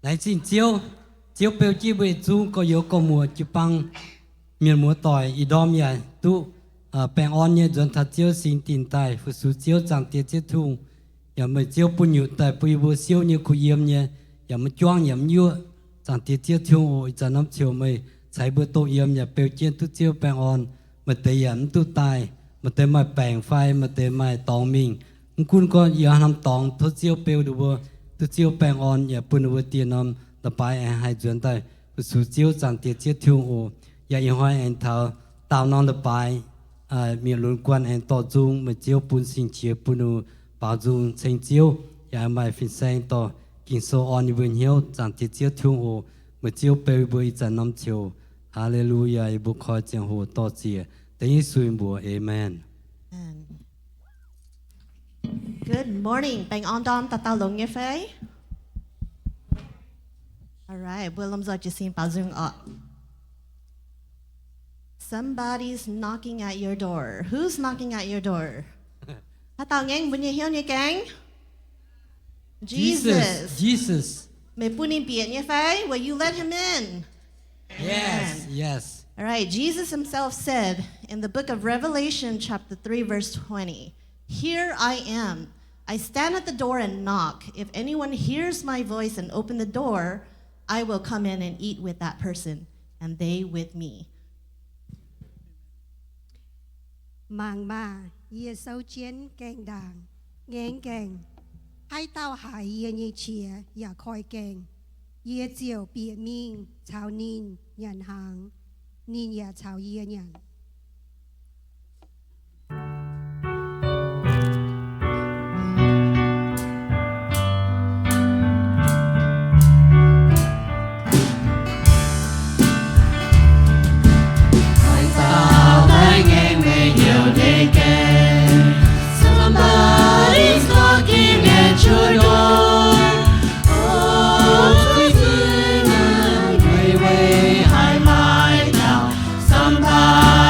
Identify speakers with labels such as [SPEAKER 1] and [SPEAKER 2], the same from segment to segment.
[SPEAKER 1] Lại xin chiếu bèo chi bê chú có yếu có mùa chụp băng miền mùa tỏi ý đom ya tu bèn on nhé dọn thật chiếu xin tin tài phụ số chiếu chẳng tiết chiết thùng ya mà chiếu bún nhụ tại bùi bùa siêu như khu yếm nhé ya mà choang yếm nhựa chẳng tiết chiết thùng ôi chẳng nắm chiều mày sai bữa tô yếm ya bèo chiên tu chiếu bèn on mà tê yếm tu tài mà tê mai bèn phai mà tê mai tòng mìnhคุณก็อย่าทำตองทุเจียวเปลวดูว่าทุเจียวแปลงอ่อนอย่าปุ่นวัวเตียนตะไปแอนให้จวนได้สู่เจียวจันเตียเจียวทิวโออย่ายังห้อยแอนเท้าตาวนอนตะไปมีลุนกวนแอนต่อจุงมาเจียวปุ่นสิงเจียวปุ่นป่าจุงเชิงเจียวอย่าไม่ฟินแสงต่อกินโซอ่อนอยู่บนเหี้ยวจันเตียเจียวทิวโอมาเจียวเปลวบุยจันน้ำเชียวฮาเลลูยาบุคอยเจียงโหต่อเจียแต่ยิ่งสวยบัวเอเมน
[SPEAKER 2] Good morning. Bang on dom tata long ye fei. All right. Willem zo jisin bazung up. Somebody's knocking at your door. Who's knocking at your door? Tata ngang bun ye hiao ye gang.
[SPEAKER 1] Jesus.
[SPEAKER 2] Me punin bien ye fei. Will you let him in?
[SPEAKER 1] Yes.
[SPEAKER 2] All right. Jesus himself said in the book of Revelation, chapter 3, verse 20. Here I am. I stand at the door and knock. If anyone hears my voice and open the door, I will come in and eat with that person, and they with me.
[SPEAKER 3] Mang ma, ye sâu chiến kèn đàng, ngén kèn. Hai tao hải ye nhị chia, ya khoi kèn. Ye chiều bịa minh, chào nín, nhận hàng. Nín ya chào ye nhận.
[SPEAKER 4] Somebody's knocking at your door. Oh, way high now. Somebody.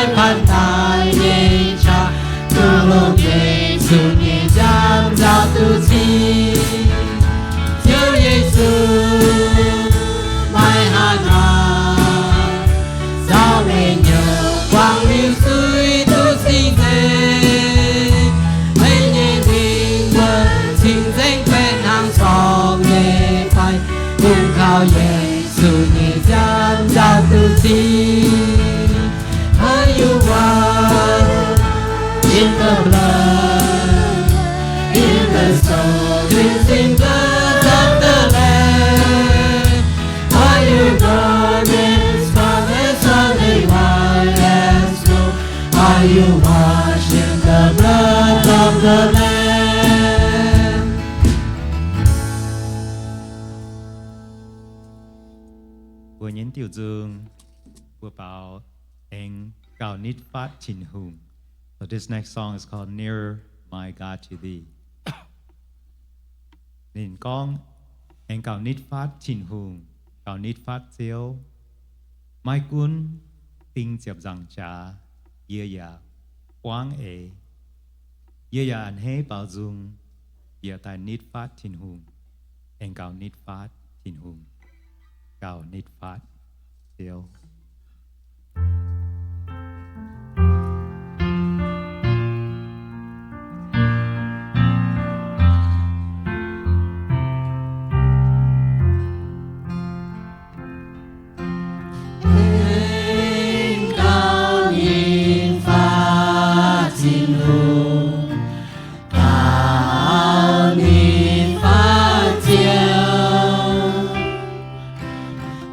[SPEAKER 1] mai phan tai nhẹ cha tu lô nhẹ su nhẹ giam giao tu chi Chúa Giêsu mai hà na sao về nhờ quang lưu suy tu sinh thế mấy nhẹ tình vợ xin danh quen hàng xóm nhẹ phải cùng khao nhẹ su nhẹ giam giao tu chi you are in the blood, in the soul, cleansing blood of the Lamb. Are you garments spotless, are they white as snow? Are you washed in the blood of the Lamb?
[SPEAKER 5] Của những tiểu dương của bảo anh Cao Nít Phát Trình Hùng. So this next song is called Nearer My God to Thee. Nên con anh Cao Nít Phát Trình Hùng, Cao Nít Phát Chiếu, Mai Quân Tinh Diệp Giang Trà, Yê Dạ Quang Ê, Yê Dạ Anh Hê Bảo Dung, Yê Tài Nít Phát Trình Hùng, anh Cao Nít Phát Trình Hùng, Cao Nít Phát Chiếu.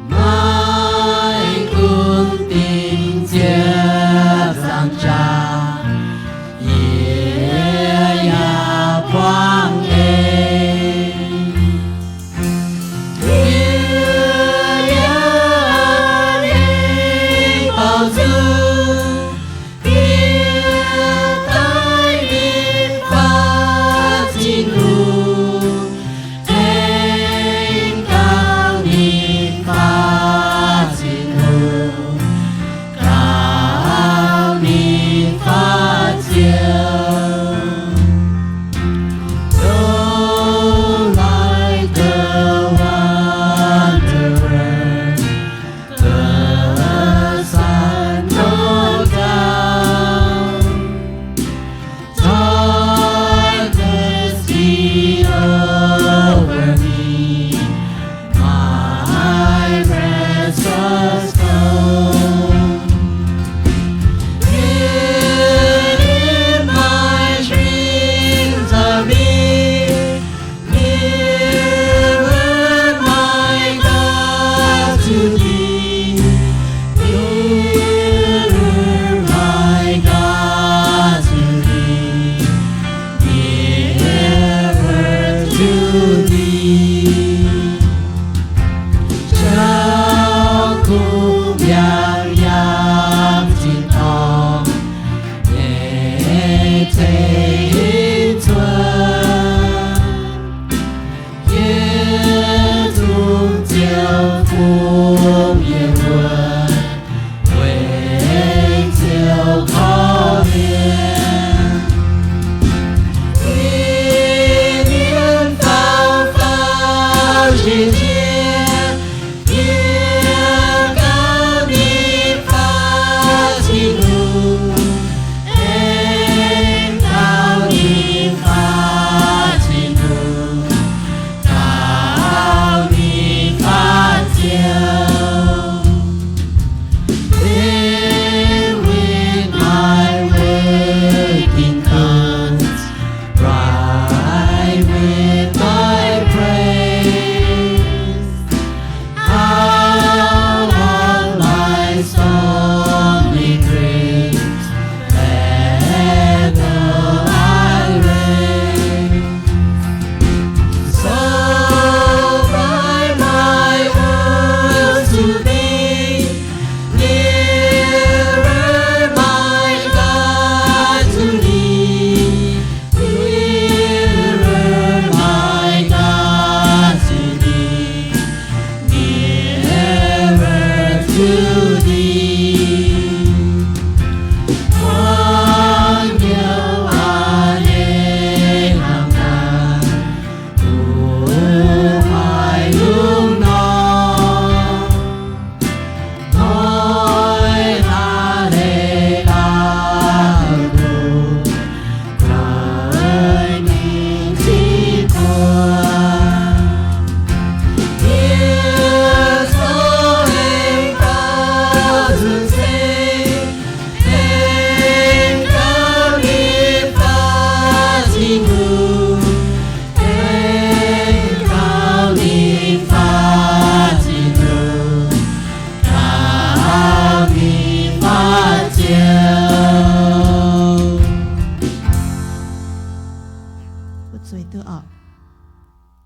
[SPEAKER 1] My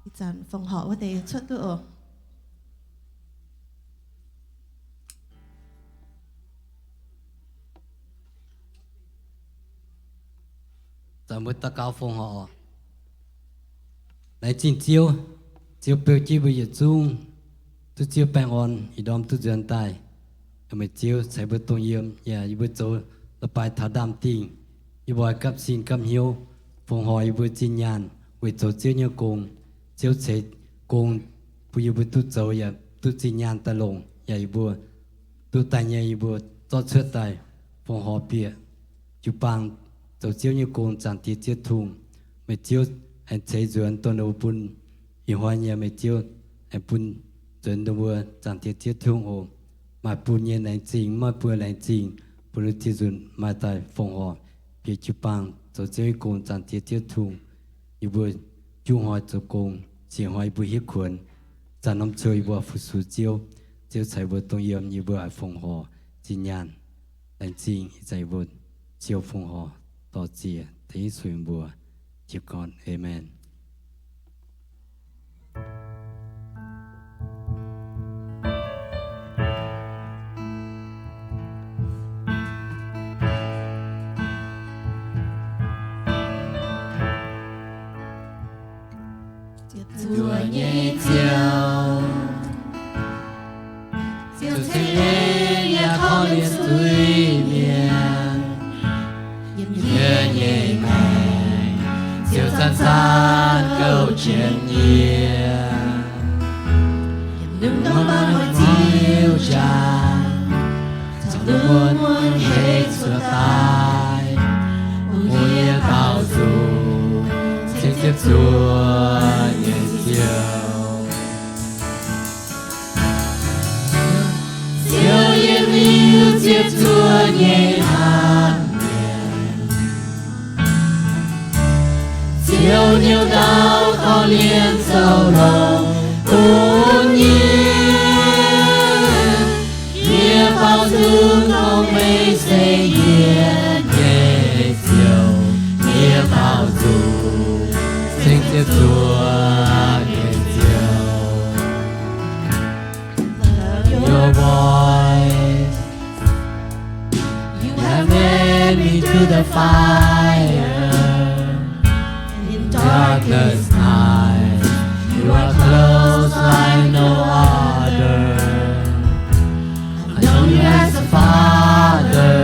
[SPEAKER 2] 一陣奉學，我哋出都哦。
[SPEAKER 1] 咱们大家奉學，來進招標誌為業中，都招平安，一當都轉帶，咁咪招ใช้บทตรงเยี่ยมอย่าอีบุโจละไปถาดามติงอีบอยกับสินกับหิวฟงหอยบุจิญญาณวิโจเจียวเนี่ยกงเจียวเฉดกงปุยบุตุโจอย่าตุจิญญาณตะลงอย่าอีบัวตุตายอย่าอีบัวจอดเชื่อตายฟงหอเปียจุปังโจเจียวเนี่ยกงจันทีเจียวทุงไม่เจียวอันใช้จวนตัวโนปุนอีหัวเนี่ยไม่เจียวอันปุนจวนตัวจันทีเจียวทุงโอมาปูนเย็นแรงจริงมาปูนแรงจริงปุรุที่จุนมาตายฟงหอเปียจุปังโจเจียวกงจันทีเจียวทุงอีบัวจุงหอยโจกงเสียหอยบุหิขวนจานน้ำช่วยบัวฟุสุเจียวเจียวใส่บัวตรงเยี่ยมอีบัวฟงหอจิญญาณแรงจริงใจบัวเจียวฟงหอต่อเจียที่สวยบัวจีก่อนเอเมน
[SPEAKER 4] ตัวเย่เจียวเจียวเทยาข้อเลียนตุยเมียนเย่เย่แม่เจียวซานซานเก้าเจียนเยี่ยนุ่มน้องบ้านหัวเจียวจางจากนุ่มมวนเฮสุดตายโอ้ยเต้าจูเจียวเจียวจัว接着夜寒眠，就扭到可怜走廊不念，也抱住都没谁也也就也抱住，请接着也就 Your voice led me to the fire in darkness night. You are close like no other. I know you as a father.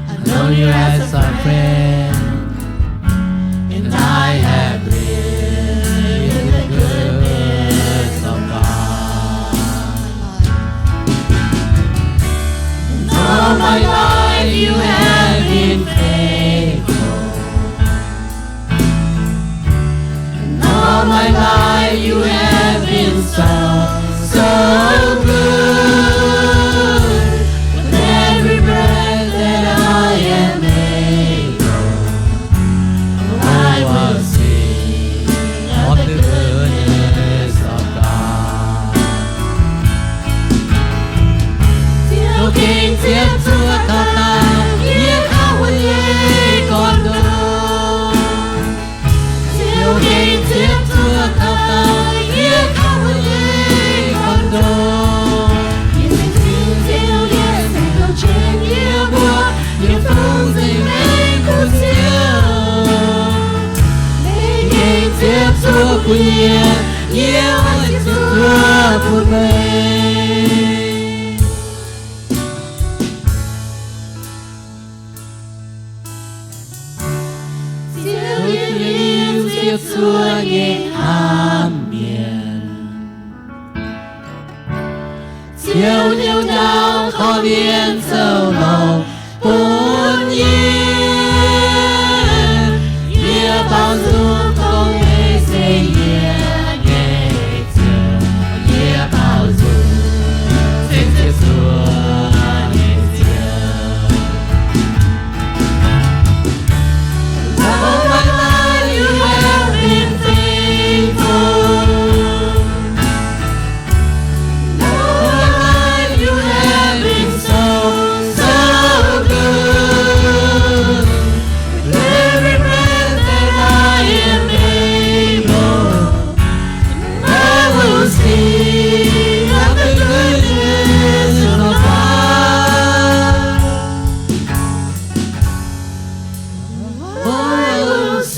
[SPEAKER 4] I know you as a friend. And I have lived in the goodness of God. And all my life you have been faithful. And all my life you have been so, so good. With every breath that I am able, I will sing of the goodness of God. Điều kiện tiếp chúa ta ta, yên áo quân lê còn đâu. Điều kiện tiếp chúa ta ta, yên áo quân lê còn đâu. Yên sinh sinh tiêu yên sinh cầu trên yêu bùa, yêu phong dây mây của siêu. Điều kiện tiếp chúa quân yên, yêu ơi chúa buồn mây. Tiếp xua nhẹ hàm miền chiều nhiều nào khó biến sâu lòng hồn nhiên nghĩa bao dung không hề xây nghĩa nghe chiều nghĩa bao dung xin tiếp xua nhẹ chiều all my life you have been faithful. All my life you have been so, so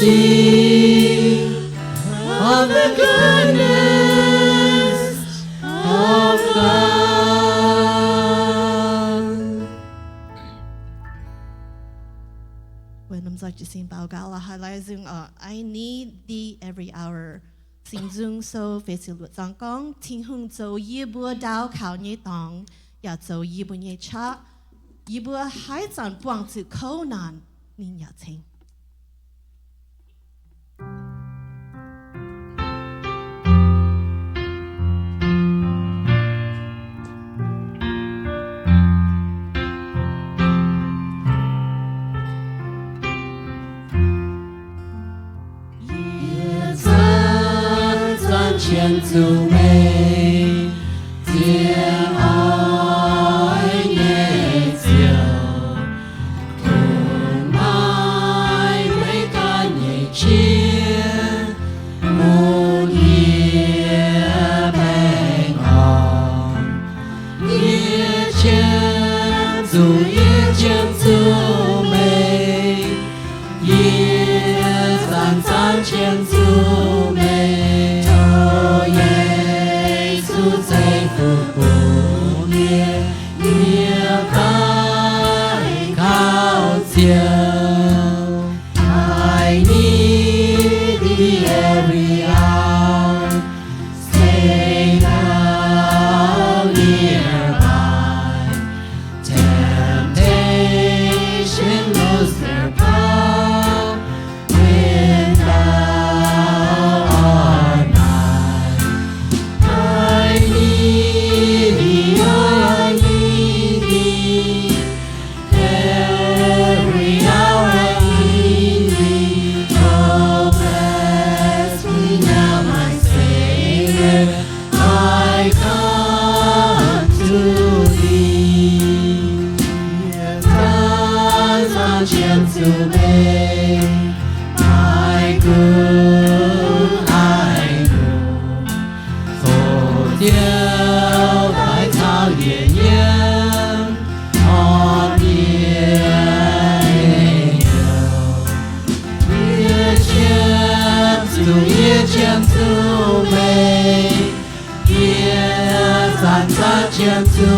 [SPEAKER 4] sing of the goodness of God.
[SPEAKER 2] When I'm like just saying bao gala highlighting I need thee every hour. Sinh dung so face luật giang công thiên hung châu yi bua đào khảo nhị tòng ya châu yi bua nhị cha yi bua hai zan buang zu khâu nan nin ya ting.
[SPEAKER 4] Thiên chủ mê thiên ái nhẹ chiều cùng ai mấy ca nhẹ chia một nghĩa bình an nghĩa chân dù nghĩa chân chủ mê nghĩa san san chân chủ mê I need thee every hour. Stay now nearby. Temptation lose their power when thou art nigh. I need thee, oh, I need thee. Every hour I need thee. Oh, bless me now, my Savior. I come to thee. Times are gentle, my good I know. Phổ tiêu đại thao địa nhân, on nghĩa chân tu mê nghĩa san sát chân tu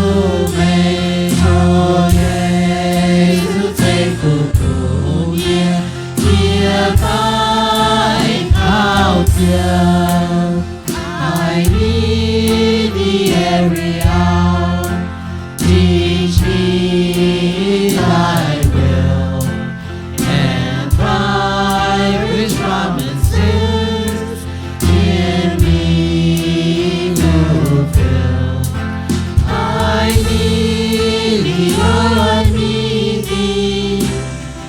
[SPEAKER 4] mê cho Giêsu thấy phục vụ nghĩa nghĩa cái khao chiều. I need thee every hour. Teach me thy will and thy rich promises in me fulfill. I need thee, oh, I need thee.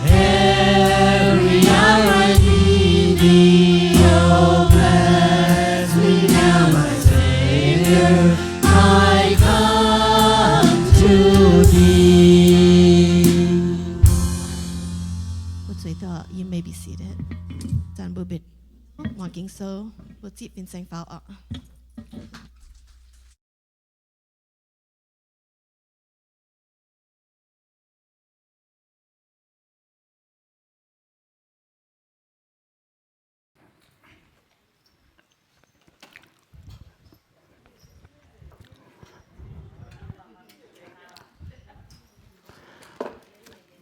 [SPEAKER 4] Every hour I need thee. Oh, bless me now, my Savior. I come to thee.
[SPEAKER 2] What's with you may be seated. Dan bơ bit walking so we'll see in sang phao up.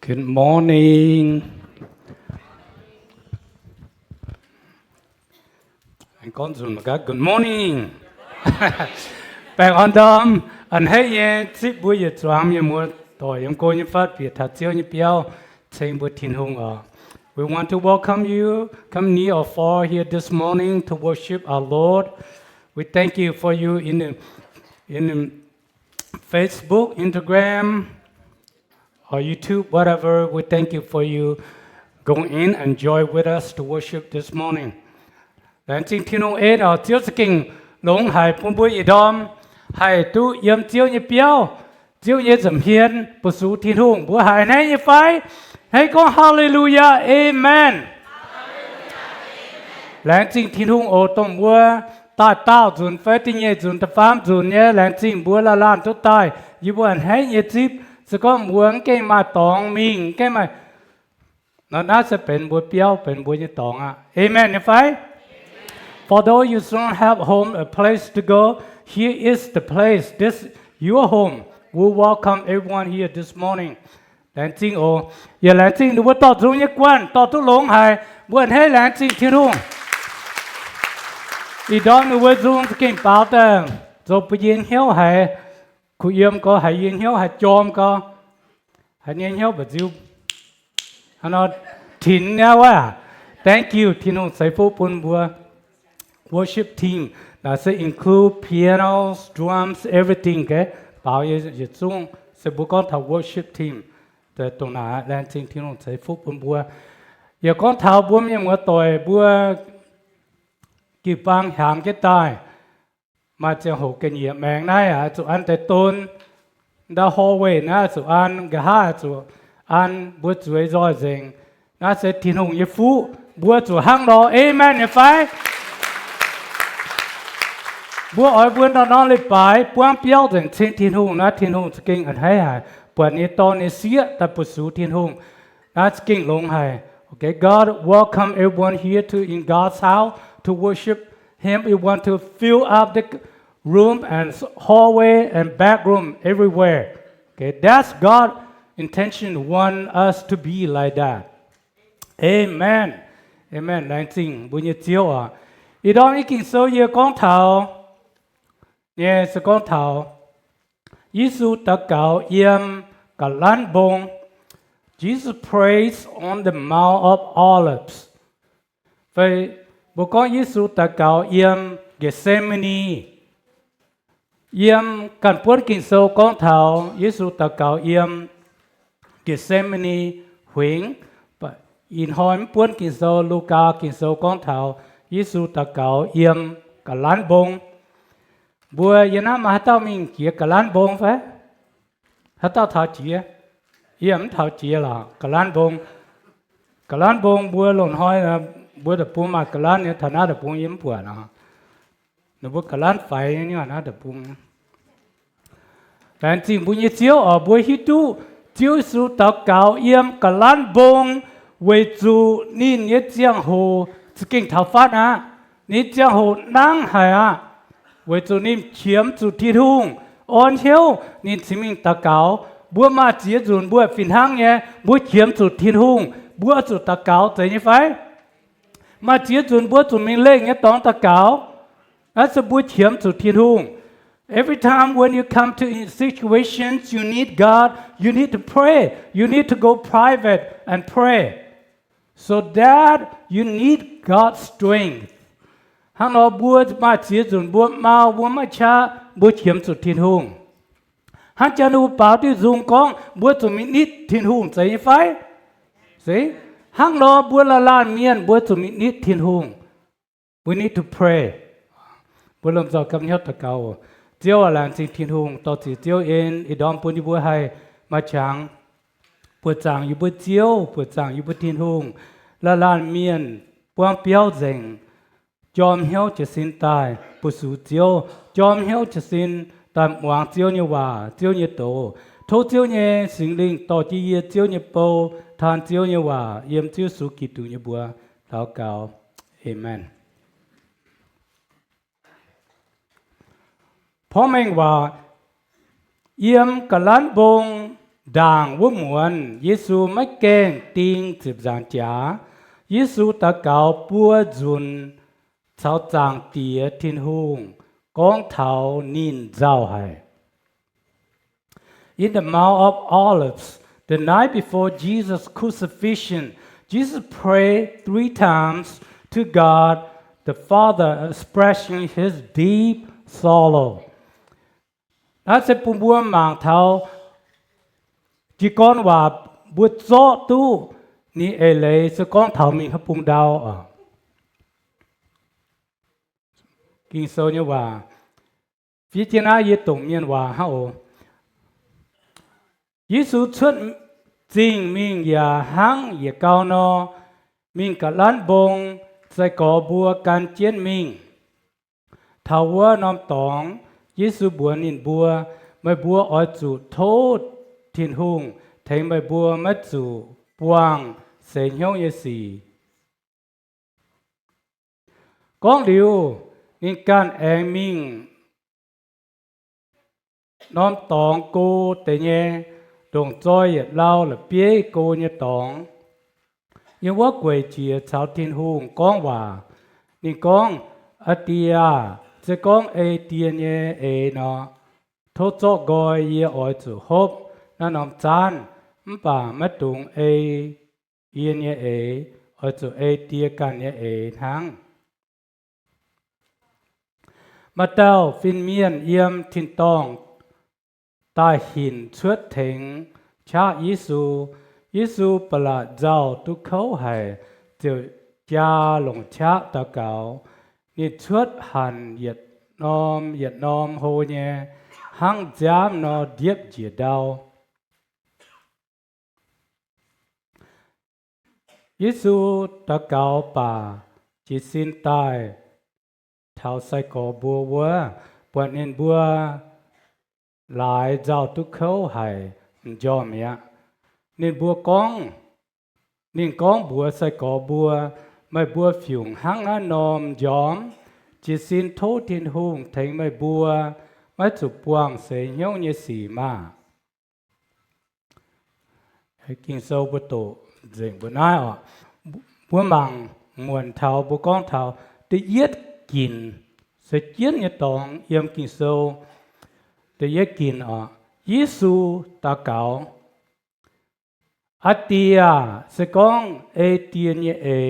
[SPEAKER 6] Good morning. Anh con dùng một cái good morning. Bạn an tâm, anh hay nhé, chỉ buổi giờ trạm như mua tỏi em cô như phát biệt thật chiếu như béo, trên buổi thiên hùng ở. We want to welcome you, come near or far here this morning to worship our Lord. We thank you for you in the Facebook, Instagram, or YouTube, whatever. We thank you for you going in and join with us to worship this morning. Then chính thiên ông ấy ở chiếu sự kinh lông hải phun bụi ý đom hải tu yếm chiếu như béo chiếu như dầm hiền bổ số thiên hùng bữa hải này như phái hãy có hallelujah amen. Lẽ chính thiên hùng ở trong bữa ta tao dùn phái tình nhẹ dùn ta phám dùn nhé lẽ chính bữa là lan tốt tai như bữa hãy như chip sẽ có muốn cái mà tòng mình cái mà nó sẽเป็นบัวเปรี้ยวเป็นบัวยี่ตองอ่ะ Amen เนี่ยไฟ For those you don't have home a place to go here is the place this your home we welcome everyone here this morning แหลนจริงโออย่าแหลนจริงดูว่าต่อตรงนี้กวนต่อทุกหลงหายบวนให้แหลนจริงที่รุ่งอีดอนดูว่ารุ่งจะเก่งเปล่าแต่จะไปยินเหี้ยวหายคุยเยี่ยมก็หายยินเหี้ยวหายจอมก็หายยินเหี้ยวแบบจิวฮันนอถิ่นเนี่ยว่า thank you ที่นุ่งใส่ฟูปุ่นบัว worship team that include pianos drums everything แกเปล่าอย่าจุงใส่บุกอนทำ worship team แต่ตรงนั้นแรงจริงที่นุ่งใส่ฟูปุ่นบัวอย่าก้อนเท้าบัวมีมือต่อยบัวกี่ปังหางก็ตายมาจะหกกันเหยียบแมงได้อะจุอันแต่ต้นดาฮอลเวนะจุอันกะห้าจุอันบัวจุยรอยเริงน่าจะทิ้งหงยฟูบัวจุห้างรอเอเมนเนี่ยไฟบัวอ้อยบัวนอนเลยไปป้วงเปี้ยวถึงทิ้งหงนะทิ้งหงจะเก่งอันให้หายปวดนี้ตอนนี้เสียแต่ปุสูทิ้งหงน่าจะเก่งลงหาย Okay God welcome everyone here to in God's house to worship Him we want to fill up the room and hallway and back room everywhere okay that's God intention want us to be like that Amen Amen แรงจริงบุญเจียวอ่ะอีดอนอีกินโซเยก้องเท้าเนี่ยสก้องเท้ายิสุตะเกาเยี่ยมกับล้านบง Jesus prays on the Mount of Olives ไปบุกยิสุตะเกาเยี่ยมเกเซมานีเยี่ยมกันปวดกินโซก้องเท้ายิสุตะเกาเยี่ยมเกเซมานีหวิงอินหอยปวนกินโซลูกากินโซก้องเท้ายิสุตะเกาเยี่ยมกับล้านบงบัวยานามาเต้ามิงเกี่ยกับล้านบงฟะฮัตเต้าเท้าเจียเยี่ยมเท้าเจียล่ะกับล้านบงบัวหล่นหอยนะบัวตะปูมากับล้านเนี่ยฐานะตะปูยิ้มปวดนะนบัวกับล้านไฟนี่ว่านะตะปูแต่จริงบุญเจียวบัวฮิตุเจียวสุตะเกาเยี่ยมกับล้านบง为主，你江湖是经头发啊，你江湖南海啊，为主你签主天空，安晓你前面打搞，บัวมาเจียจุนบัวฟินห้างเนี่ยบัวเขียมจุดทิ้งหุ่งบัวจุดตะเกาใจนี่ไฟมาเจียจุนบัวจุดมิงเล่งเนี่ยต้องตะเกาแล้วจะบัวเขียมจุดทิ้งหุ่ง Every time when you come to situations you need God you need to pray you need to go private and pray.So that you need God's strength. ฮังเราบัวมาเสียจุนบัวมาบัวมาช้าบัวเฉียมสุดทิ้งหุ่งฮังจะนูเปล่าที่ซุงกองบัวจุมินิดทิ้งหุ่งใจไฟสิฮังเราบัวละลานเมียนบัวจุมินิดทิ้งหุ่ง We need to pray. บัวลมจอกำเนียตะเกาเจียวหลานสิทิ้งหุ่งต่อสิเจียวเอ็นอีดอมปุ่นที่บัวให้มาช้างปวดจางอยู่บนเจียวปวดจางอยู่บนทิ้งหุ่งละลานเมียนปวงเปียวเจงจอมเหี้ยวจะสิ้นตายปุสูเจียวจอมเหี้ยวจะสิ้นตามวางเจียวเนี่ยว่าเจียวเนี่ยโตโทเจียวเนี่ยสิงลิงต่อจีเยเจียวเนี่ยโปทานเจียวเนี่ยว่าเยี่ยมเจียวสุกิตุเนี่ยบัวเท้าเก่าเอเมนพ่อแม่งว่าเยี่ยมกะล้านบงด่างวุ้มวนเยซูไม่เก่งติงจีบจางจ๋าเยซูตะเกาปัวจุนเท้าจางเตียทิ้งหุ่งกองเท้านินเจ้าให้ In the Mount of Olives the night before Jesus' crucifixion Jesus prayed 3 times to God the Father expressing his deep sorrow นั่นเป็นปุ่มบัวหมางเท้าจีก้อนว่าบุตรโซตู้นี่เอเลยสก้อนเถามีขปุ่มดาวกินโซเนี่ยว่าฟิจินาเยตุงเมียนว่าฮะโอยิสุชุดจริงมิงอย่าหังอย่าเกาโนมิงกับล้านบงใส่ก่อบัวกันเจียนมิงทาวัวนอมตองยิสุบัวนินบัวไม่บัวอ้อยจุโทษทิ้งหุ่งแทงใบบัวมัดจูปวาง sẽ nhau như gì con điều nên can em mình nóm tòng cô tệ nhé đồng trôi lao là bế cô như tòng nhưng quá quầy chia chào thiên hùng con hòa nên con atia sẽ con a tiền nhé a nó thốt cho gọi ye ỏi chủ hộp nó nằm chan bà mất đúng a yên nhé a ỏi chủ a tia can nhé a thang mà tao phiên miên yếm thiên tông ta hình xuất thỉnh cha Giêsu bà là giàu tu khấu hài tiểu cha lồng cha ta cáo ni xuất hàn Việt Nam hồ nhé hăng giám nó điệp dìa đau Giêsu ta cáo bà chỉ xin tai thảo sai có bùa vua bọn nên bùa lại giàu tu khấu hài do mẹ nên bùa con bùa sai có bùa mai bùa phiền hăng á nòm gióm chỉ xin thấu thiên hùng thấy mai bùa mai chụp buông sẽ nhau như xì mà hãy kinh sâu bùa tổ dành bùa nai ạ bùa măng muôn thảo bùa con thảo để yết kín sẽ chiến như tòng yếm kinh sâu để yết kín ạ Giêsu ta cáo atia sẽ con a tiền như a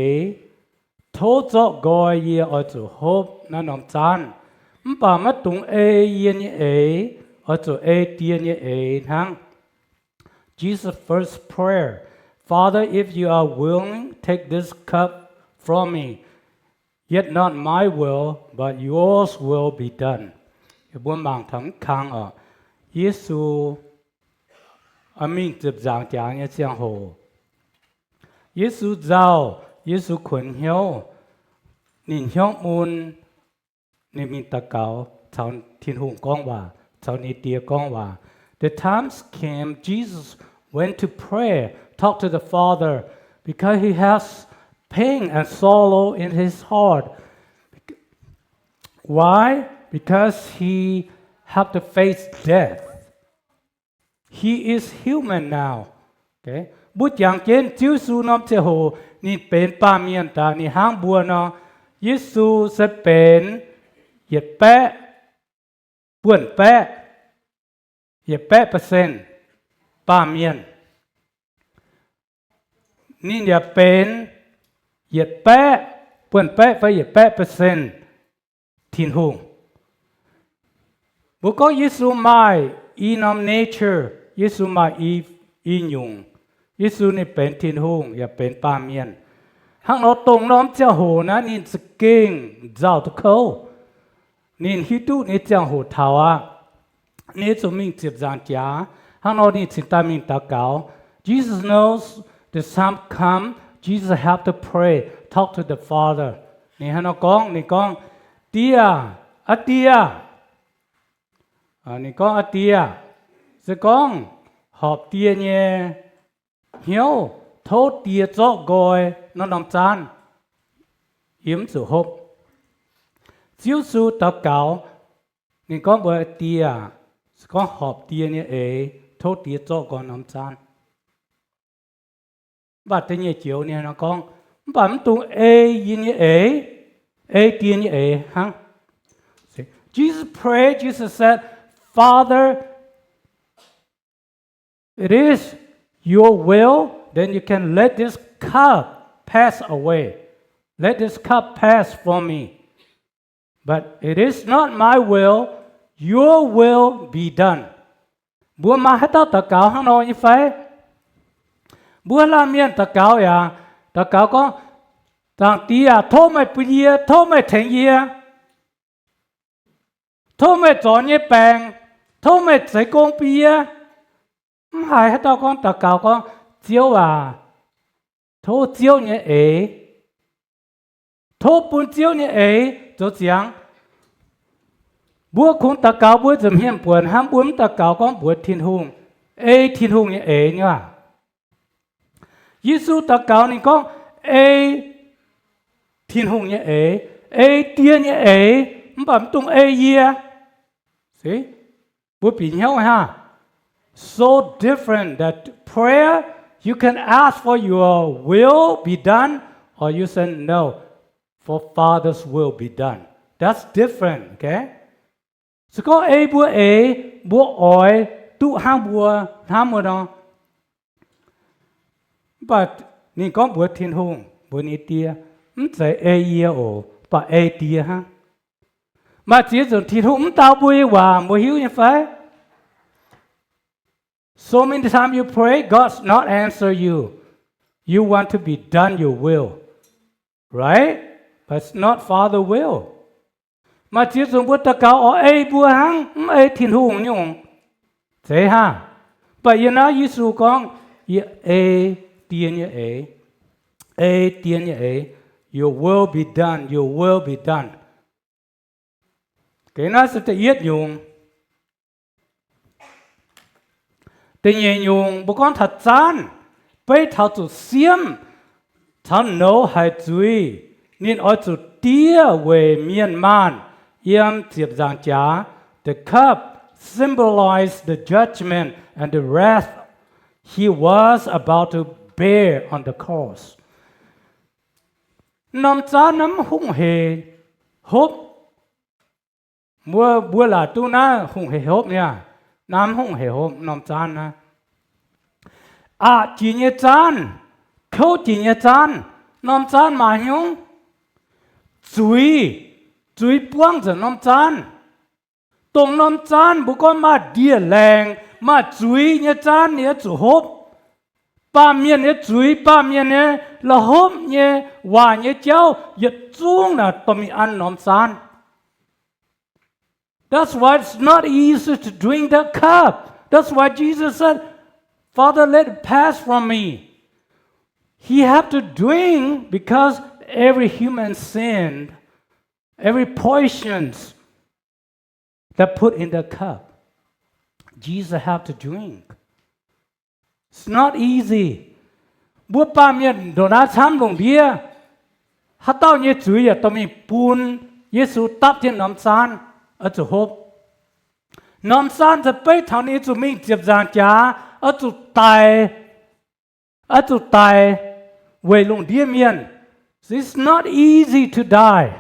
[SPEAKER 6] thô cho gọi ye ở chỗ hộp nó nằm chan bà mất tung a yên như a ở chỗ a tiền như a thang Jesus' first prayer Father if you are willing take this cup from me yet not my will but yours will be done buôn bằng thắng khang ở Giêsu mình tiếp giảng trả như giang hồ Giêsu giàu Giêsu khuẩn hiếu nhìn hiếu môn nên mình ta cáo cháu thiên hùng con hòa cháu ni tia con hòa the times came Jesus went to pray talk to the Father because he has pain and sorrow in his heart why because he have to face death he is human now okay bút giảng trên chiếu su nom chế hồ niเป็นป้าเมียนตานี่ห้างบัวเนาะยิสูจะเป็นเหยียดแปะป่วนแปะเหยียดแปะเปอร์เซ็นต์ป้าเมียนนี่อย่าเป็นเหยียดแปะป่วนแปะไปเหยียดแปะเปอร์เซ็นต์ทินหงบุกก็ยิสูไม่อีนอมเนเจอร์ยิสูไม่อียุงยิสูนี่เป็นทินหงอย่าเป็นป้าเมียนหากเราตรงน้อมเจ้าโหนะนี่สเก่งเจ้าทุกเขานี่ฮิตุนี่เจ้าโหทาวะนี่จะมีเจ็บจางจ้าหากเรานี่สิตามินตาเกา Jesus knows the time come Jesus have to pray talk to the Father นี่ฮะน้องกองนี่กองเตียอาเตียนี่กองอาเตียจะกองหอบเตียเนี่ยเหี่ยวโทษเตียเจาะกอยnó nằm chan yếm sự hộp chiếu su tập cáo nên có bữa tia có họp tia như ấy thốt tia cho con nằm chan và tới như chiếu này nó con bấm tung a như ấy a tia như ấy hả Jesus prayed Jesus said Father it is your will then you can let this cup pass away. Let this cup pass from me. But it is not my will, your will be done. Bùa mà hết tao tao cáo hăng nói như vậy. Bùa la miên tao cáo ya, tao cáo có tàng tí à, thô mày bìa, thô mày thành yê, thô mày chọn như bèng, thô mày chạy con bìa. Hai hết tao con tao cáo con chiếu à. Thô chiếu như ấy thô bún chiếu như ấy cho chẳng búa cũng ta cáo búa dùm hiểm buồn ham bún ta cáo con búa thiên hùng ê thiên hùng như ấy nhá Giêsu ta cáo nên con thiên hùng như tiên như bấm tung yeah. See? Bữa bị nhau ha. So different that prayer you can ask for your will be done or you say no for Father's will be done. That's different, okay? So có bữa oi tu ham bữa đó. But nên có bữa thiên hùng bữa ní tia phải yeah và tia ha. Mà chỉ dùng thiên hùng tao bùi hòa bùi hiếu như phải. So many times you pray, God's not answer you. You want to be done your will. Right? But it's not Father will. Mà chỉ dùng bữa ta cáo bùa hăng, thiên hùng nhung. Thế ha. But you know, Giêsu con, tiên như tiên như your will be done, your will be done. Cái nó sẽ tự yết dùng. Tình nhiên dùng bố con thật chán. Bây thảo chủ xiêm. Thảo nấu hai chuối. Nên ở chủ tía về miền man. Yếm tiếp giảng trả. The cup symbolized the judgment and the wrath he was about to bear on the cross. Nằm cha nắm hung hề hốp. Bữa là tu na hung hề hốp nha. Nam hung hề hốp nằm cha na. Chỉ nhé chan. Khâu chỉ nhé chan. Nằm cha mà nhung. Chuối buông cho nằm chan. Tông nằm chan bố con mà đĩa lèng. Mà chuối nhé chan nhé chủ hốp. Ba miền nhé chuối, ba miền nhé là hốp nhé hòa nhé cháu. Yết chung là tôm mi ăn nằm chan. That's why it's not easy to drink that cup. That's why Jesus said, Father, let it pass from me. He had to drink because every human sinned, every poisons that put in the cup. Jesus had to drink. It's not easy. Bữa ba miền đồ ná chám lồng bia. Hát tao nhé chuối à tao mi bùn Giêsu tắp trên nắm san. Ở chỗ hộp. Nằm san sẽ bây thảo này chủ mình tiếp giảng trả. Ở chỗ tài. Về lùng địa miền. So it's not easy to die.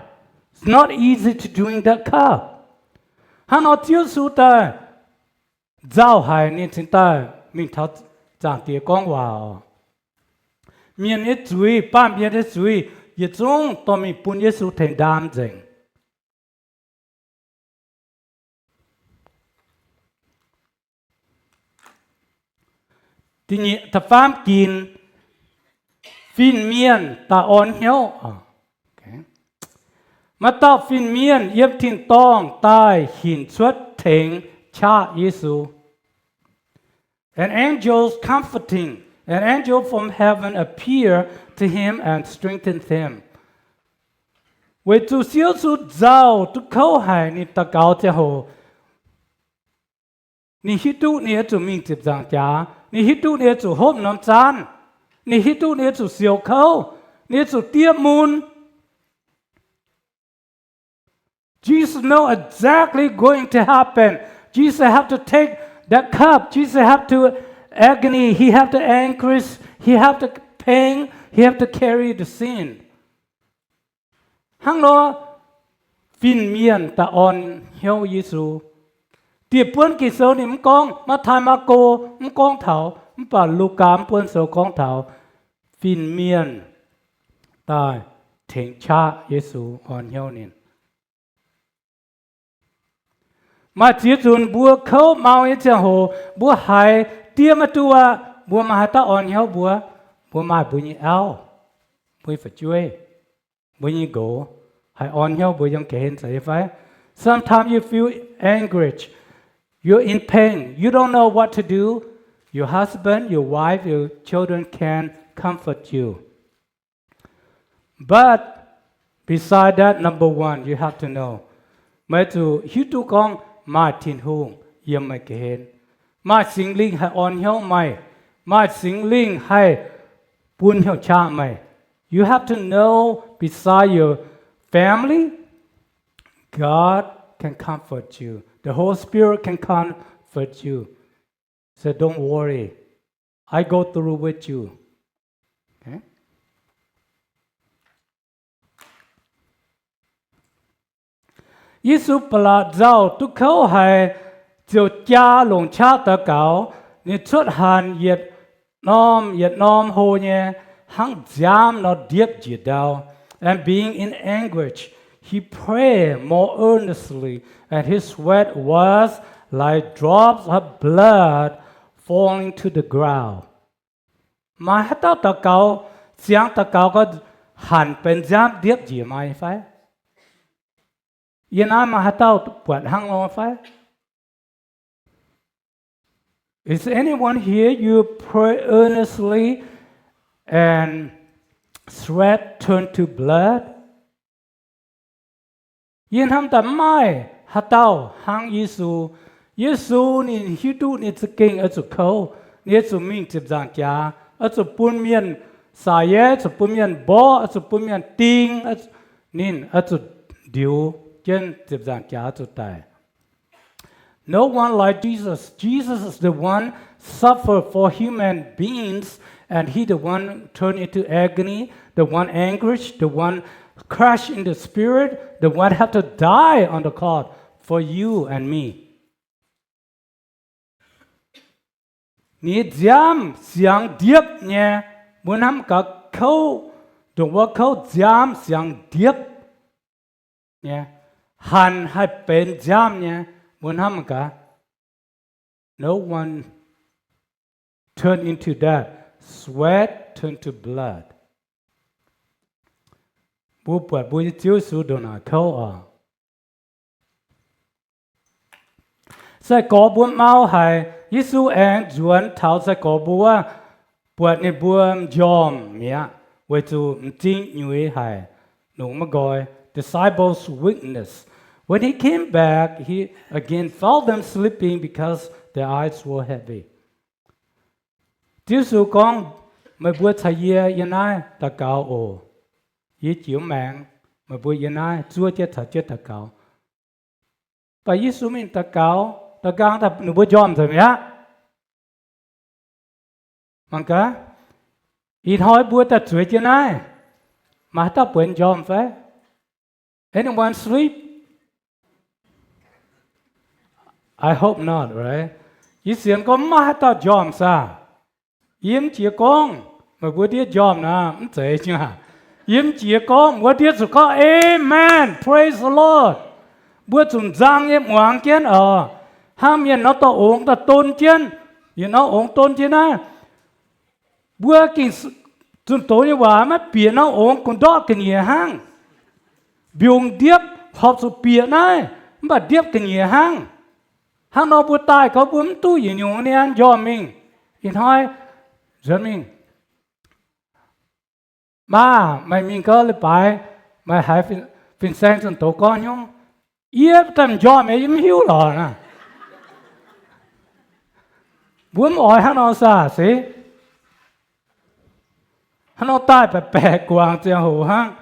[SPEAKER 6] It's not easy to drink that cup. Hắn ở chiếu su ta. Giao hài nên chúng ta. Mình thảo giảng tìa con vào. Miền ấy chuối. Ba miền ấy chuối. Yết chung tao mình bùn Giêsu thành đám dành. Thì nhị ta phám kín phiên miên ta ôn hiếu. Mà ta phiên miên yếm thiên tông tai hình xuất thỉnh cha Giêsu. An angel comforting, an angel from heaven appeared to him and strengthened him. Với chủ siêu su giàu tu khâu hải ni ta cáo cho hồ. Ni hít tu ni chủ mình tiếp giảng trả. Ni hít tu ni chủ hốp nằm chan. Ni hít tu ni chủ siêu khâu. Ni chủ tiêm môn. Jesus know exactly going to happen. Jesus have to take that cup. Jesus have to agony. He have to anguish. He have to pain. He have to carry the sin. Hang lo phiên miên ta on hiếu Giêsu. Tiệp buôn kỳ sâu ni con mà thay mà cô con thảo bà Luca buôn sâu con thảo phiên miên ta thỉnh cha Giêsu on hiếu nín. Mà chỉ dùn bùa khâu mau ấy chẳng hồ bùa hài tiêm mà tua bùa mà ta on hiếu bùa mà bùa như áo bùa phải chui bùa như gỗ hãy on hiếu bùa yang kén sai phải. Sometimes you feel anguish. You're in pain. You don't know what to do. Your husband, your wife, your children can comfort you. But beside that, number one, you have to know. Mấy chủ hiếu tu con mà thiên hùng yếm mày kén. Mà sinh linh hay on hiếu mày. Mà sinh linh hay buôn hiểu cha mày. You have to know beside your family, God can comfort you. The Holy Spirit can comfort you. So don't worry. I go through with you. Okay? Giêsu bala giao tu khâu hay chiều cha lồng cha ta cáo ni xuất hàn yết nom hồ nhé hang jam nó điệp gì đau. And being in anguish, he prayed more earnestly, and his sweat was like drops of blood falling to the ground. Mà hát tao ta cáo giang ta cáo có hàn bên jam điệp gì mà phải? Yên ai mà hát tao quạt hang lo phải? Is anyone here you pray earnestly and sweat turned to blood? Yên ham tạm mai hát tao hang Giêsu ni hidu ni tking ở chỗ khâu ni chỗ mình chụp giang cha ở chỗ bún miên sai ở chỗ bún miên bo ở chỗ bún miên ting ở chỗ điều chân chụp giang cha chỗ tai. No one like Jesus. Jesus is the one suffered for human beings, and he the one turned into agony, the one anguish, the one crushed in the spirit, the one had to die on the cross for you and me. Ni jam xiang điệp nhé, muốn ham cả câu, đúngว่าcâu jam xiang điệp nhé, hàn hay bên jam nhé. Muốn ham cả, no one turned into that. Sweat turned to blood. Bố bật bố chiếu xuống đồ nào khâu à. Sai có bố mau hay, Giêsu anh chuẩn thảo sai có bố bật này bố yom mía, với chú chính như hay, nung mà gọi disciples' witness. When he came back, he again found them sleeping because their eyes were heavy. Giêsu con mới bữa thay yên ai ta cáo ồ, ý chiếu mạng mà bữa yên ai chúa chết ta cáo. Và Giêsu mình ta cáo ta nụ bữa yom rồi nhá. Mang cả, ít hỏi bữa ta chuối yên ai, mà ta quên yom phải. Anyone sleep? I hope not, right? Ý xiên có mà ta yom sa. Yếm chia con mà bữa tiết yom na, không dễ chứ hả? Yếm chia con bữa tiết sự có amen, praise the Lord. Bữa chúng giang yếm hoàng kiến ham yên nó to ống ta tôn chiến, yên nó ống tôn chiến á. Bữa kinh chúng tôi như vậy mà biển nó ống còn đó cái gì hang, biong điệp học số biển này mà điệp cái gì hang nó bữa tai có bướm tu gì nhiều này anh yom mình, yên hỏi dân mình mà mày mình có lấy bài mày hãy phiền sang trong tổ con nhung yếp tầm cho mày yếm hiếu rồi nè bướm ỏi hắn nó xa xí hắn nó tai bè bè quàng trên hồ hang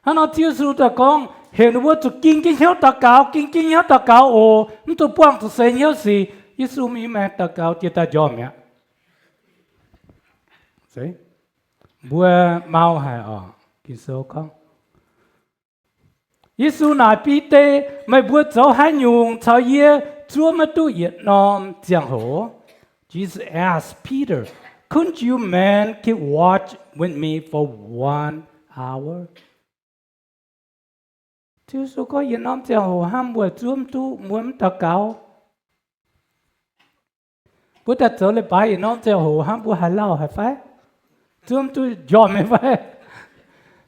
[SPEAKER 6] hắn nó chiếu su ta con hiện bữa tụi kinh hiếu ta hiếu ta cáo ồ tụi buông tụi xây hiếu gì Giêsu mi mẹ ta cáo chỉ ta cho mẹ see? Bữa mau hay kinh số con. Giêsu nói Peter, mày bữa cháu hai nhung cháu ye chúa mà tu Việt Nam giang hồ. Jesus asked Peter, couldn't you men keep watch with me for 1 hour? Giêsu có Việt Nam giang hồ ham bữa chúa tu muốn ta cáo. Bữa ta trở lại bài Việt Nam giang hồ ham bữa hay lao hay phải? Chúng tôi dòm em vậy.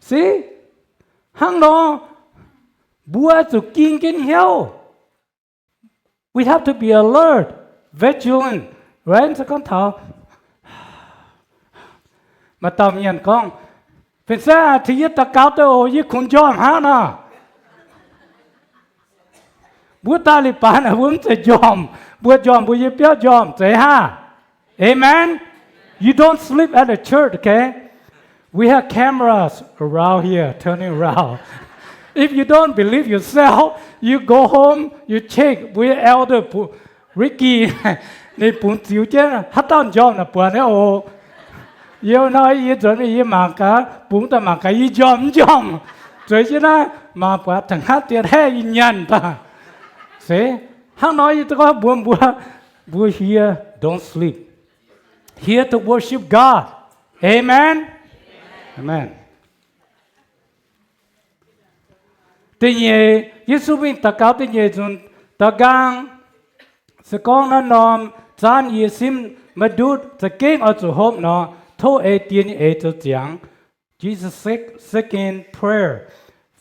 [SPEAKER 6] See? Hang đó bùa chủ kinh hiếu. We have to be alert, vigilant. Right? Sao con thảo? Mà tầm nhận con. Vì sao thì ta cáo tới ổ với khủng dòm hả nè? Bùa ta lì bán là bùa sẽ dòm. Bùa với béo dòm. Thế ha? Amen? You don't sleep at the church, okay? We have cameras around here turning around. If you don't believe yourself, you go home, you check with elder Ricky. Ni pun tiu chen hatan jom na puan o. Yêu nói ý chuẩn bị mà cả bún ta mà cái ý jom. Rồi chứ na mà puan thằng hát tiền hay ý nhận ta. See, hắn nói to có buồn we're here, don't sleep. Here to worship God. Amen. Amen. Tuy nhiên, Giêsu bin ta cáo tuy nhiên chúng ta gang sẽ con nó nòm chán ý sim mà đút sẽ kinh ở chỗ hôm nó thô ê tiên ê cho giảng. Jesus second prayer.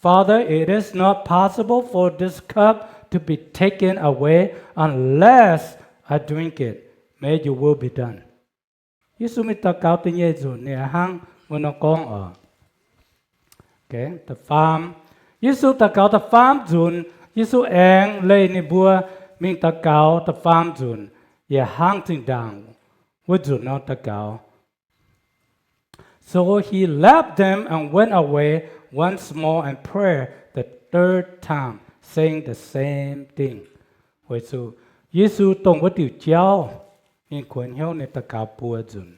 [SPEAKER 6] Father, it is not possible for this cup to be taken away unless I drink it. May your will be done. Giêsu bin ta cáo tuy nhiên chúng nè hang mà nó con ở. Okay, the farm. Giêsu ta cáo ta farm dùn, Giêsu eng lê ni bùa, mình ta cáo ta farm dùn, ye hunting down, với dùn nó ta cáo. So he left them and went away once more and prayed the third time, saying the same thing. Vậy so, Giêsu tông với điều cháu, nên quên hiếu nên ta cáo bùa dùn.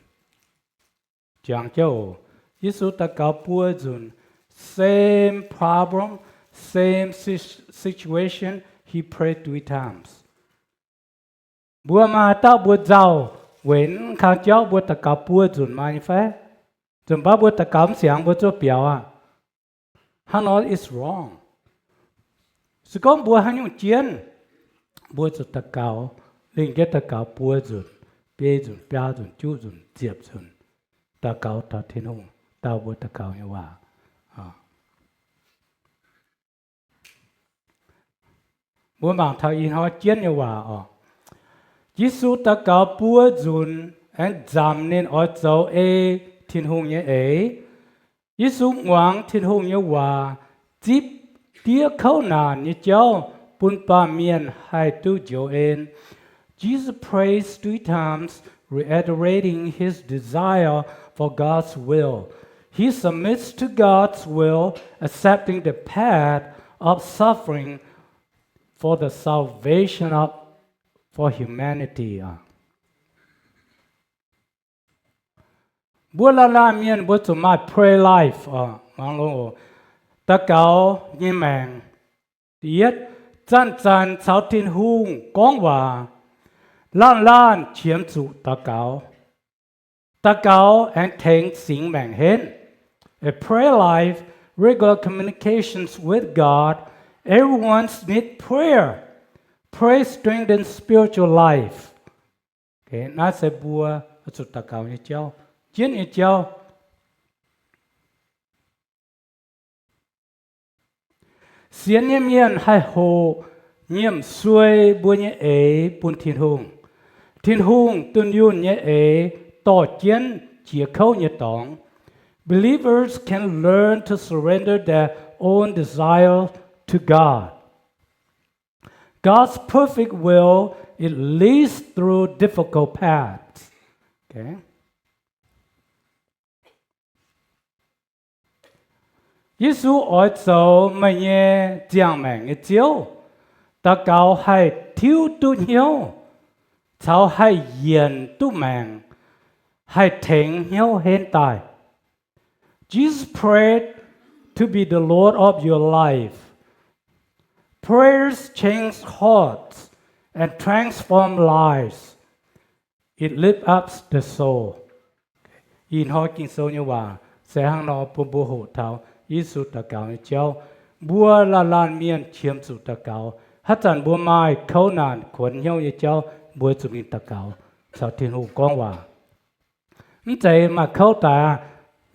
[SPEAKER 6] Chẳng cháu, Giêsu ta cáo bùa dùn, same problem, same situation, he prayed 3 times. Bùa mà ta bùa giàu, when khang cháu bùa ta cáo bùa dùn mà như phép. Dùn bá bùa ta cáo xiang bùa cho biểu à. Hắn nói it's wrong. Sự con bùa hắn dùng chiến. Bùa cho ta cáo, linh kết ta cáo bùa dùn, bê dùn, bia dùn, chú dùn, diệp dùn. Ta cáo ta thiên hùng, ta bùa ta cáo như hòa. Muốn bằng thảo in họ chiến như hòa Giêsu ta cáo bùa dùn and giảm nên ở dấu ê thiên hùng như ấy. Giêsu ngoáng thiên hùng như hòa díp tía khâu nàn như cháu bùn ba miền hai tu dấu ên. Jesus prays 3 times, reiterating his desire for God's will. He submits to God's will, accepting the path of suffering for the salvation of for humanity. Bữa la miên bữa to my prayer life mang lo ta cáo như mèng tiết chân cháo thiên hung quang hòa lan chiếm chủ ta cáo and thèn sinh mèng hên. A prayer life, regular communications with God. Everyone needs prayer. Prayer strengthens spiritual life. Okay, na sẽ bùa cho ta cáo như cháu, chiến như cháu. Xiên như miền hai hồ, nhiễm xuôi bùa như ấy bùn thiên hùng tuân yun như ấy tỏ chiến chia khâu như tòng. Believers can learn to surrender their own desire to God. God's perfect will, it leads through difficult paths. Okay? Giêsu ở chỗ mà nghe giảng mẹ cái chiếu, ta cáo hay thiếu tu nhiều, cháu hay hiền tu mạng, hay thèn hiếu hiện tại. Jesus prayed to be the Lord of your life. Prayers change hearts and transform lives. It lifts up the soul. In hỏi kinh sâu như hòa, sẽ hàng nó bùa hộ thảo, Giêsu ta cáo như cháu, bùa là lan miên chiếm chủ ta cáo, hát chẳng bùa mai khâu nàn khuẩn nhau như cháu, bùa chủ mình ta cáo, cháu thiên hùng quang hòa. Như vậy mà khâu ta,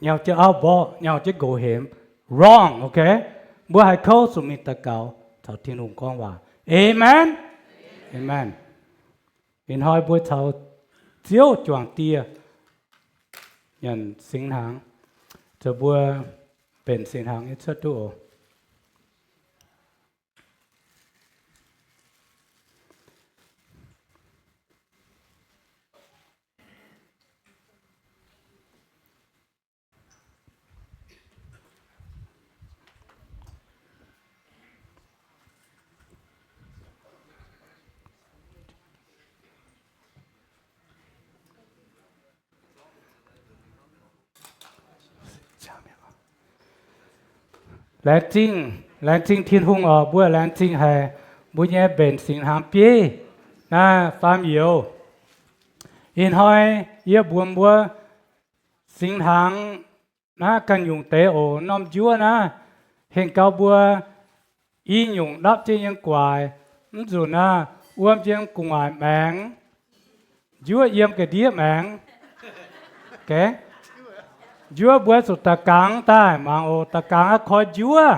[SPEAKER 6] nhau chứ áo bỏ, nhau chứ gỗ hiểm, wrong, okay? Bùa hai khâu chủ mình ta cáo, cháu thiên hùng quang hòa. Amen? Amen. In hỏi bùa cháu chiếu choàng tia, nhận sinh hàng, cho bùaเป็นสิ่งทางอิสระตัว lãng chính thiên hùng ở bữa lãng chính hè bữa nhé bền sinh hàng bia na phàm yêu in hỏi yêu buồn bữa sinh hàng na cần dùng tế ổ nom chúa na hiện cao bữa y dùng đáp trên những quài dù na uom trên cùng ngoài mảng chúa yếm cái đĩa mảng cái chúa bữa sụt ta cáng ta mà ô ta cáng khói chúa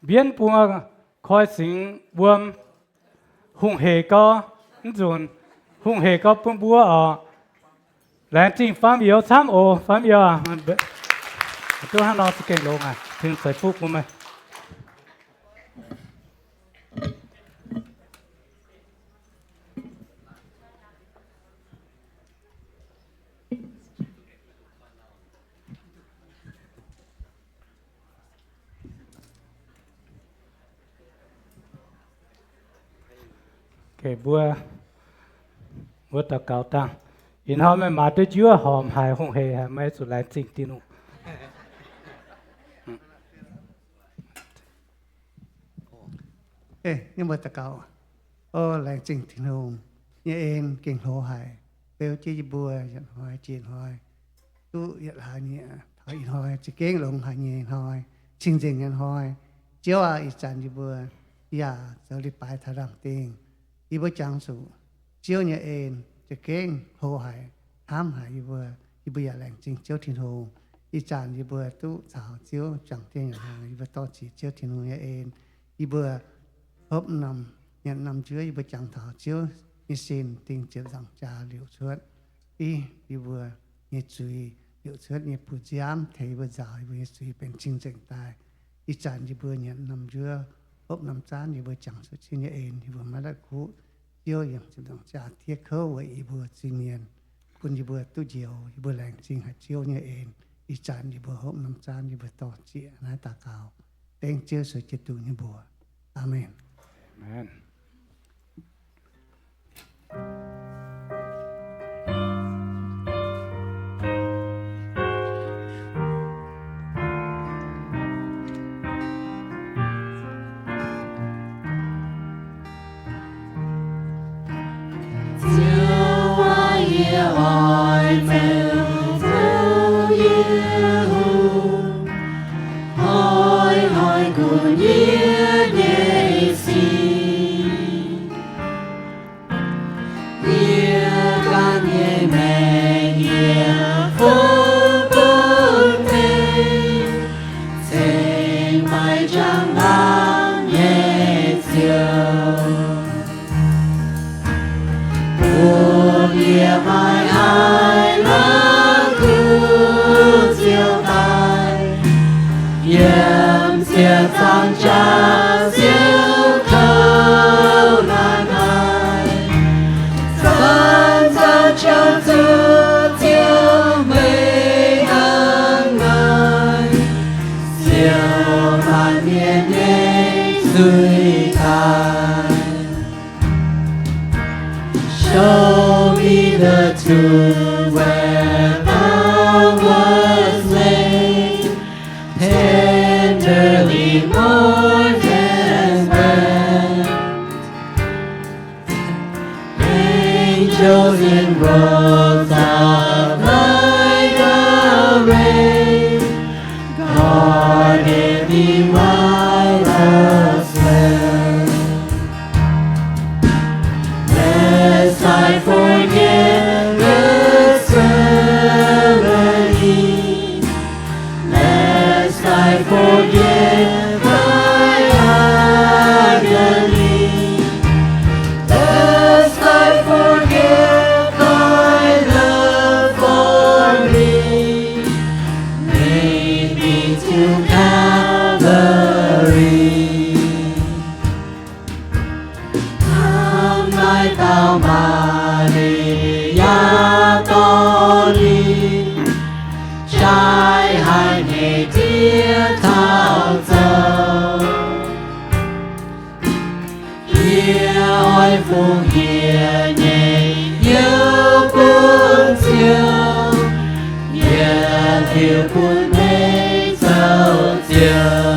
[SPEAKER 6] biến bùa khói sinh buông hung hề có dồn hung hề có bùa bùa ở lãng chính phàm yêu tham ô phàm yêu à tôi hắn nói cái lỗ à thường phải phục của mình cái bữa ta cao tăng, in họ mới mà tới chúa hòm hài hung hề hả mấy số lãng chính tin không?
[SPEAKER 7] Ê, nhưng mà ta cao, lãng chính thiên hùng, như em kinh hồ hài, bèo chi bùa nhận hỏi chuyện hỏi, tu nhận hỏi nhẹ, hỏi hỏi chỉ kinh lồng hỏi nhẹ hỏi, chính chính nhận hỏi, chiếu à ít chán gì bùa, ya giờ đi bài thà đẳng tiền. Ý bố chẳng sụ, chiếu nhà ên, cho kênh, hồ hải, hám hải ý bố dạ lành chính chiếu thiên hồ, ý chàn ý bố tu xảo chiếu chẳng tiên nhà hàng, ý bố to chỉ chiếu thiên hồ nhà ên, ý bố hốp nằm, nhận nằm chứa ý bố chẳng thảo chiếu, ý xin tình chiếu rằng trà liệu suốt, ý bố nhé chúi, liệu suốt nhé phụ giám, thấy bố giáo ý bố nhé chúi bên chính danh tài, ý chàn ý bố nhận nằm chứa, hốp nằm chán ý bố chẳng sụ chiếu nhà ên, ý bố mà đã cú, yêu yang sedang jatuh kau ibu sinian, pun ibu tu jauh ibu lain sing hasil nya en, ican ibu hok nam can ibu toh cia na takau, teng cia sejitu ni ibu, amen.
[SPEAKER 6] Amen.
[SPEAKER 4] Show me the truth where thou wast laid, tenderly more than bread. Angels in robes of light array, guarded thee while asleep. Lest I forget this remedy, lest I forget thy agony, lest I forget thy love for me, lead me to Calvary. Nay tao Maria to đi, trai hai nghề thiết thao dầu. Here ôi phùng here nhẹ yêu cuốn chiều, here thiêu cuốn mê dầu chiều.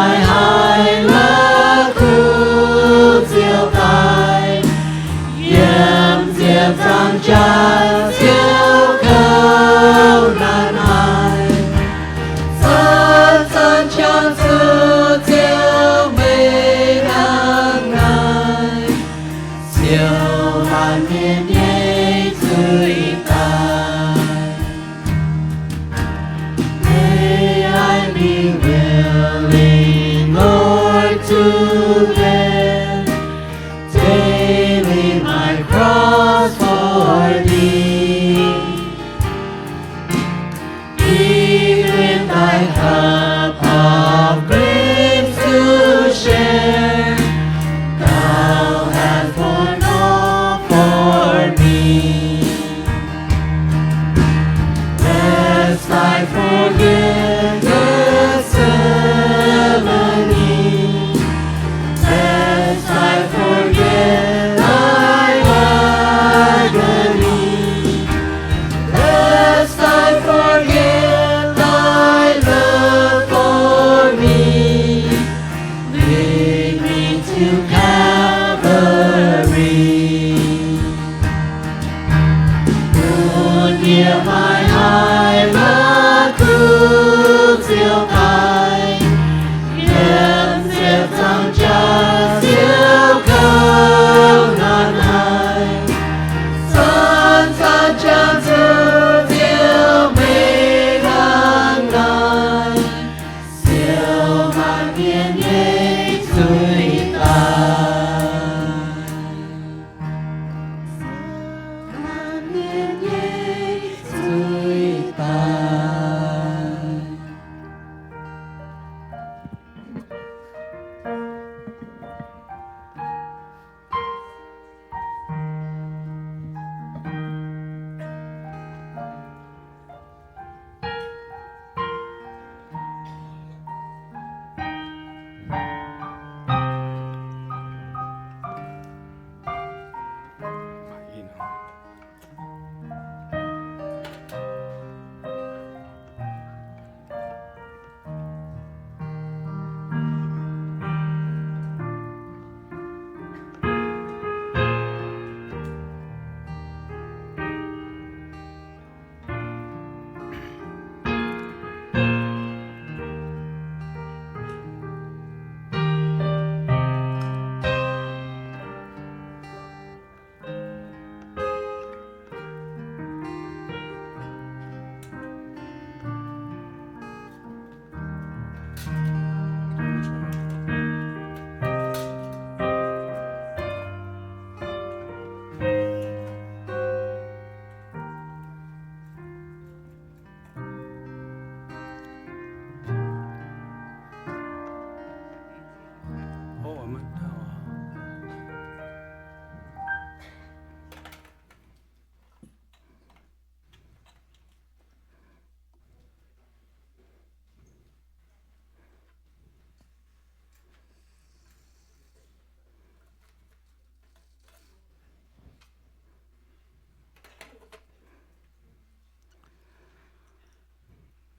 [SPEAKER 4] mai hai lá khu chiều tài yếm diệp giang trà chiều khâu nan ai sơn sơn tròn sư chiều mây nắng ngài chiều màn miền nhé dưới ta may I be willing Lord to bear daily my cross for thee even thy cup of grief to share thou hast borne all for me lest thy forgiveness ever me lest I forget thy agony lest I forget thy love for me lead me to Calvary buồn nghĩa mai hai lá khu diệu tài yếm diệp giang trà diệu khâu nan ai sơn sơn tràn dư diệu mây nắng ngài diệu màn miền nhé dưới ta màn miền nhé dưới ta.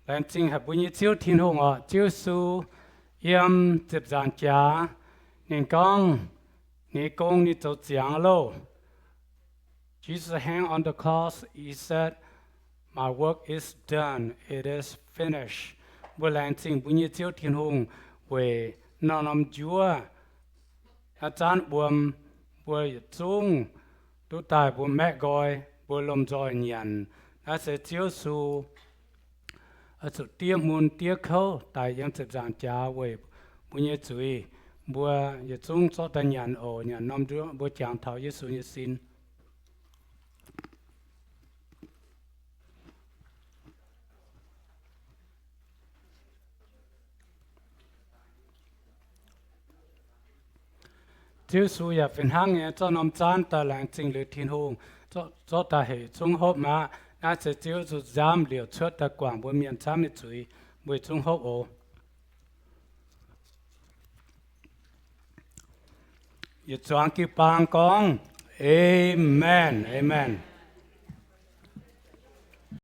[SPEAKER 6] Lần chính hợp với những chiếu thiên hùng ở chiếu su yếm tiếp giảng trả nên con nên công nên tổ giảng lô Jesus hang on the cross he said my work is done it is finished với lần chính với những chiếu thiên hùng về non âm chúa chán buồm với chung tu tài với mẹ gọi với lom giỏi nhận đã sẽ chiếu su ở chỗ tiêm môn tiết khâu tại những thực trạng trả về bây giờ chuối bữa giờ chúng cho ta nhận ở nhận năm đứa bữa chẳng thảo Giêsu như xin Giêsu ya phiền hăng nghe cho năm chán ta lãng trình lệ thiên hùng cho ta hệ chúng hộp mà na sẽ Giêsu giảm liệu cho ta quảng bữa miền chám như chuối bữa chúng hộp ổ giờ chọn cái bang con Amen Amen